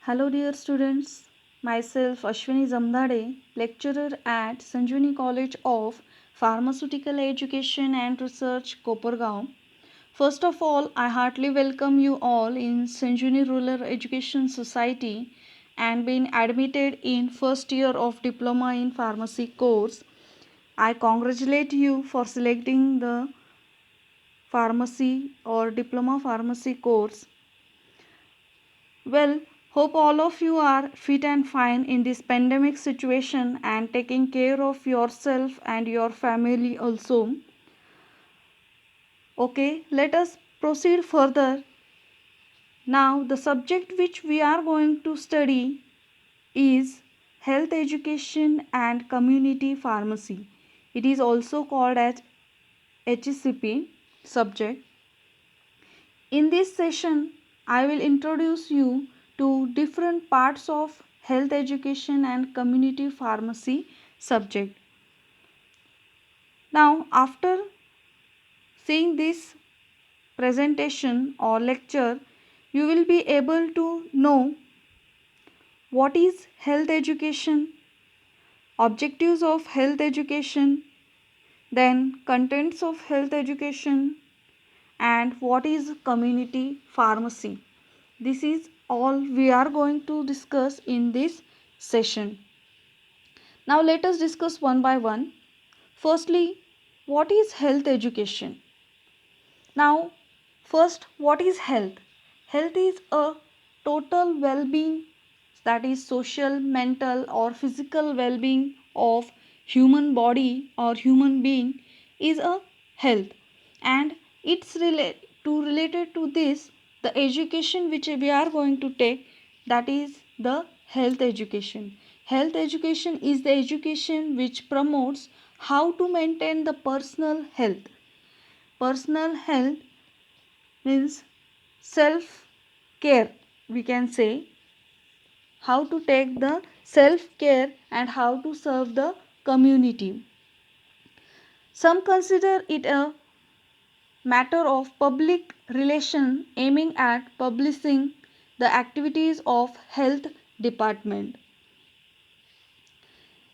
Hello, dear students. Myself Ashwini Zamdade, lecturer at Sanjivani College of Pharmaceutical Education and Research, Kopargaon. First of all, I heartily welcome you all in Sanjivani Rural Education Society and being admitted in first year of Diploma in Pharmacy course. I congratulate you for selecting the pharmacy or diploma pharmacy course. Well, hope all of you are fit and fine in this pandemic situation and taking care of yourself and your family also. Okay, let us proceed further. Now, the subject which we are going to study is health education and community pharmacy. It is also called as HCP subject. In this session, I will introduce you to different parts of health education and community pharmacy subject. Now, after seeing this presentation or lecture, you will be able to know what is health education, objectives of health education, then contents of health education, and what is community pharmacy. This is all we are going to discuss in this session. Now let us discuss one by one. Firstly, what is health education? Now, first, what is health? Health is a total well-being, that is social, mental or physical well-being of human body or human being is a health, and it's related to this the education which we are going to take, that is the health education. Health education is the education which promotes how to maintain the personal health. Personal health means self care, we can say, how to take the self care and how to serve the community. Some consider it a matter of public relation aiming at publishing the activities of health department.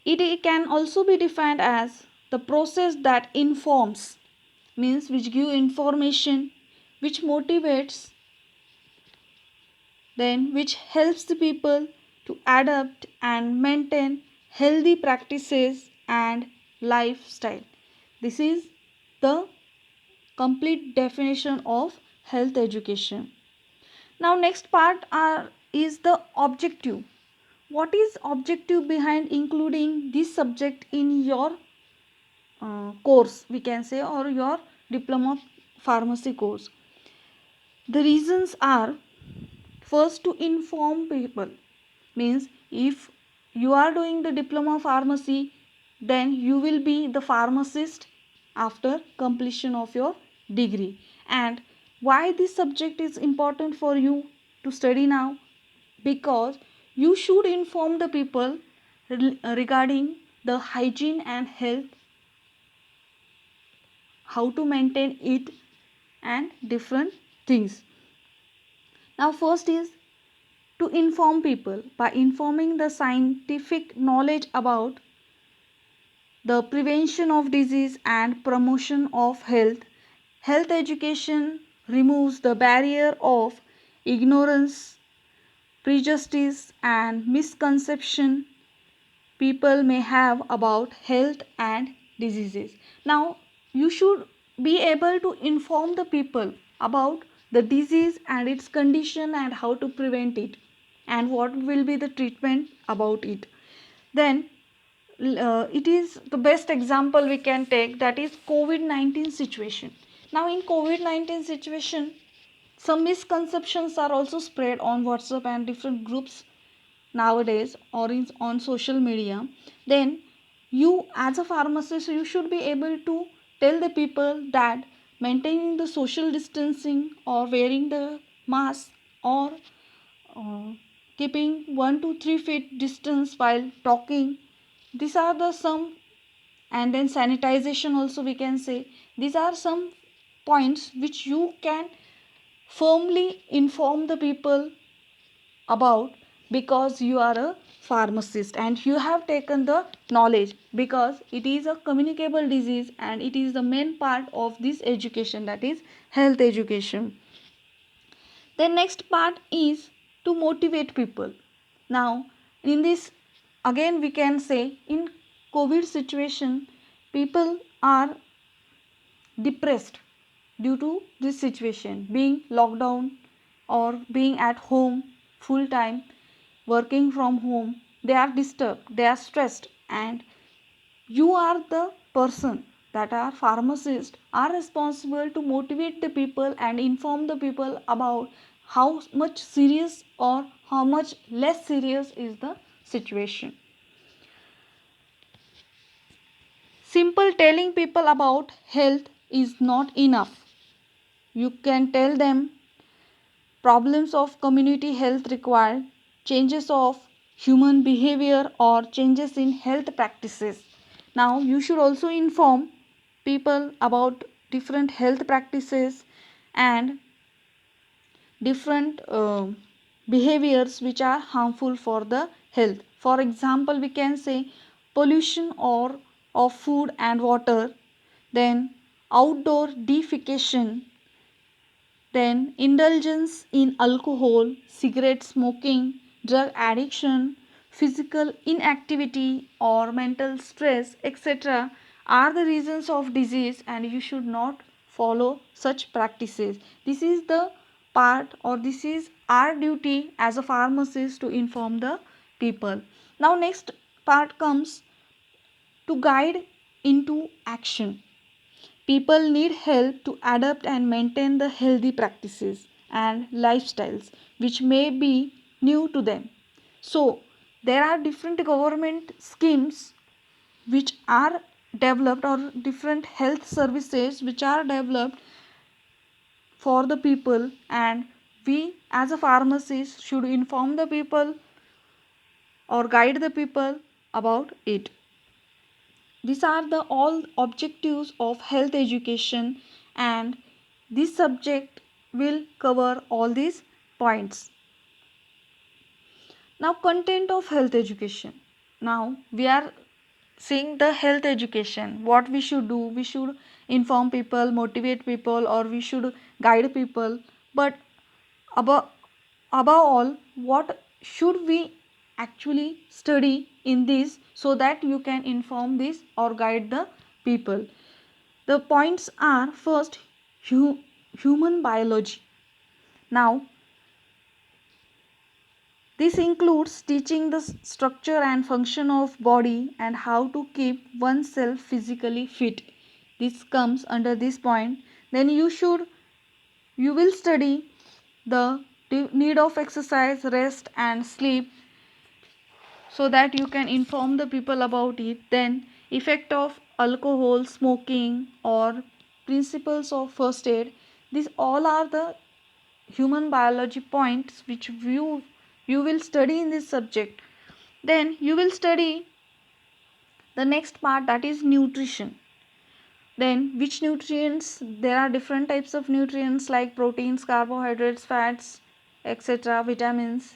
It can also be defined as the process that informs, means which give information, which motivates, then which helps the people to adapt and maintain healthy practices and lifestyle. This is the complete definition of health education. Now next part is the objective. What is objective behind including this subject in your course, we can say, or your diploma pharmacy course? The reasons are, first, to inform people, means if you are doing the diploma pharmacy, then you will be the pharmacist after completion of your degree. And why this subject is important for you to study now? Because you should inform the people regarding the hygiene and health, how to maintain it, and different things. Now first is to inform people by informing the scientific knowledge about the prevention of disease and promotion of health. Health education removes the barrier of ignorance, prejudice, and misconception people may have about health and diseases. Now, you should be able to inform the people about the disease and its condition and how to prevent it and what will be the treatment about it. Then it is the best example we can take, that is COVID-19 situation. Now in COVID-19 situation, some misconceptions are also spread on WhatsApp and different groups nowadays, or on social media. Then you as a pharmacist, you should be able to tell the people that maintaining the social distancing or wearing the mask or uh, keeping 1 to 3 feet distance while talking, these are the some, and then sanitization also we can say, these are some points which you can firmly inform the people about, because you are a pharmacist and you have taken the knowledge, because it is a communicable disease and it is the main part of this education, that is health education. The next part is to motivate people. Now, in this, again, we can say in COVID situation, people are depressed due to this situation, being locked down or being at home full time, working from home. They are disturbed, they are stressed, and you are the person that are pharmacists are responsible to motivate the people and inform the people about how much serious or how much less serious is the situation. Simple telling people about health is not enough. You can tell them problems of community health require changes of human behavior or changes in health practices. Now, you should also inform people about different health practices and different behaviors which are harmful for the health. For example, we can say pollution or of food and water, then outdoor defecation, then indulgence in alcohol, cigarette smoking, drug addiction, physical inactivity or mental stress, etc., are the reasons of disease and you should not follow such practices. This is the part, or this is our duty as a pharmacist to inform the people. Now next part comes to guide into action. People need help to adapt and maintain the healthy practices and lifestyles which may be new to them. So, there are different government schemes which are developed, or different health services which are developed for the people, and we as a pharmacist should inform the people or guide the people about it. These are the all objectives of health education, and this subject will cover all these points. Now, content of health education. Now, we are seeing the health education. What we should do? We should inform people, motivate people, or we should guide people. But above, above all, what should we actually study in this so that you can inform this or guide the people? The points are: first, human biology. Now, this includes teaching the structure and function of body and how to keep oneself physically fit. This comes under this point. Then you will study the need of exercise, rest and sleep so that you can inform the people about it. Then effect of alcohol, smoking or principles of first aid. These all are the human biology points which you will study in this subject. Then you will study the next part, that is nutrition. Then which nutrients, there are different types of nutrients like proteins, carbohydrates, fats, etc., vitamins,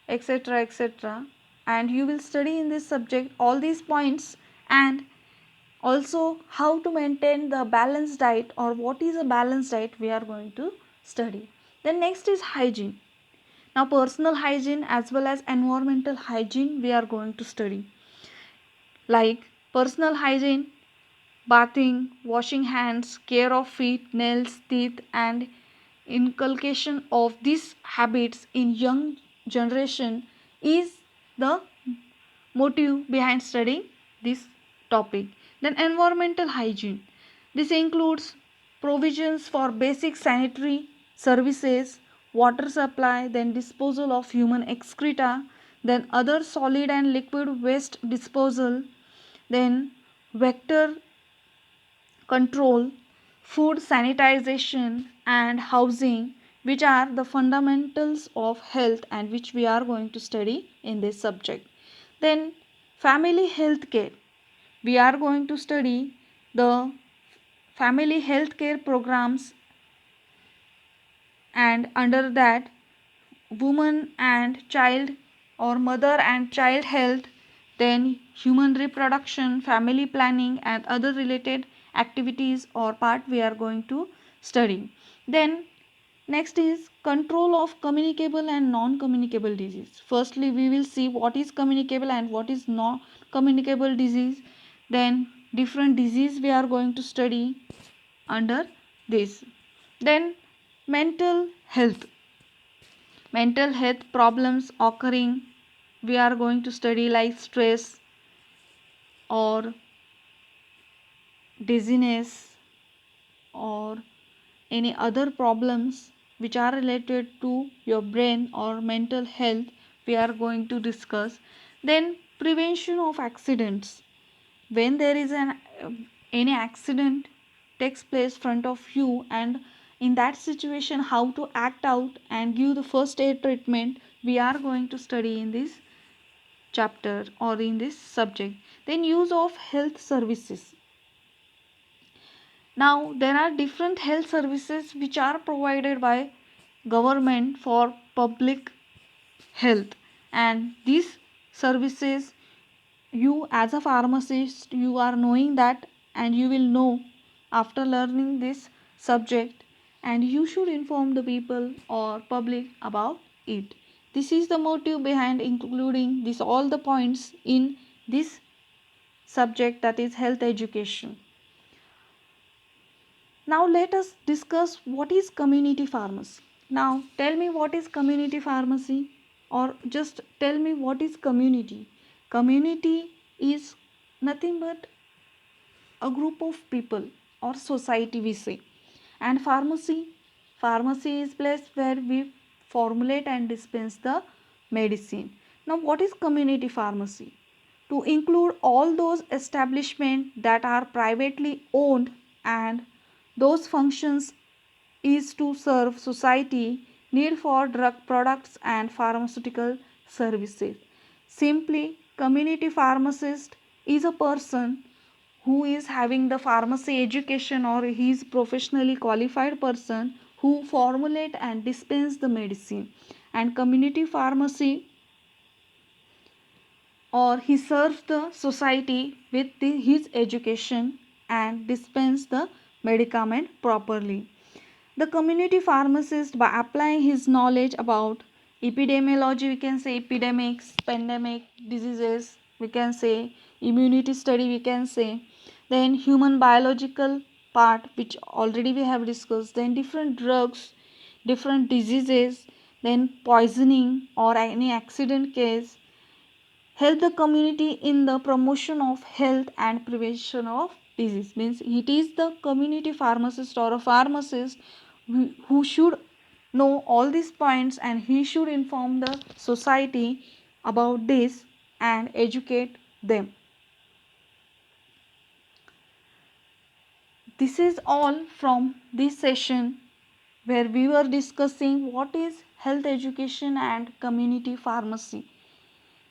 etc., etc., and you will study in this subject all these points, and also how to maintain the balanced diet, or what is a balanced diet we are going to study. Then next is hygiene. Now, personal hygiene as well as environmental hygiene we are going to study. Like personal hygiene, bathing, washing hands, care of feet, nails, teeth, and inculcation of these habits in young generation is the motive behind studying this topic. Then environmental hygiene. This includes provisions for basic sanitary services, water supply, then disposal of human excreta, then other solid and liquid waste disposal, then vector control, food sanitization and housing, which are the fundamentals of health and which we are going to study in this subject. Then family health care. We are going to study the family health care programs, and under that woman and child or mother and child health, then human reproduction, family planning, and other related activities or part we are going to study. Then next is control of communicable and non-communicable disease. Firstly, we will see what is communicable and what is non-communicable disease. Then different disease we are going to study under this. Then mental health. Mental health problems occurring we are going to study like stress or dizziness or any other problems which are related to your brain or mental health we are going to discuss. Then prevention of accidents. When there is an any accident takes place front of you, and in that situation how to act out and give the first aid treatment we are going to study in this chapter or in this subject. Then use of health services. Now there are different health services which are provided by government for public health, and these services, you as a pharmacist you are knowing that, and you will know after learning this subject, and you should inform the people or public about it. This is the motive behind including this all the points in this subject, that is health education. Now let us discuss what is community pharmacy. Now tell me what is community pharmacy, or just tell me what is community. Community is nothing but a group of people or society we say. And pharmacy is place where we formulate and dispense the medicine. Now what is community pharmacy? To include all those establishments that are privately owned, and those functions is to serve society need for drug products and pharmaceutical services. Simply, community pharmacist is a person who is having the pharmacy education, or he is professionally qualified person who formulate and dispense the medicine. And community pharmacy, or he serves the society with his education and dispense the medicament properly. The community pharmacist, by applying his knowledge about epidemiology, we can say epidemics, pandemic diseases, we can say immunity study, we can say, then human biological part which already we have discussed, then different drugs, different diseases, then poisoning or any accident case, help the community in the promotion of health and prevention of disease. Means it is the community pharmacist or a pharmacist who should know all these points, and he should inform the society about this and educate them. This is all from this session where we were discussing what is health education and community pharmacy.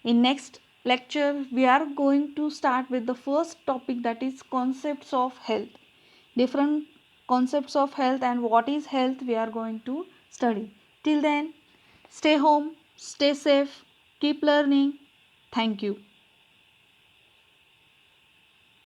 In next lecture, we are going to start with the first topic, that is concepts of health. Different concepts of health and what is health we are going to study. Till then, stay home, stay safe, keep learning. Thank you.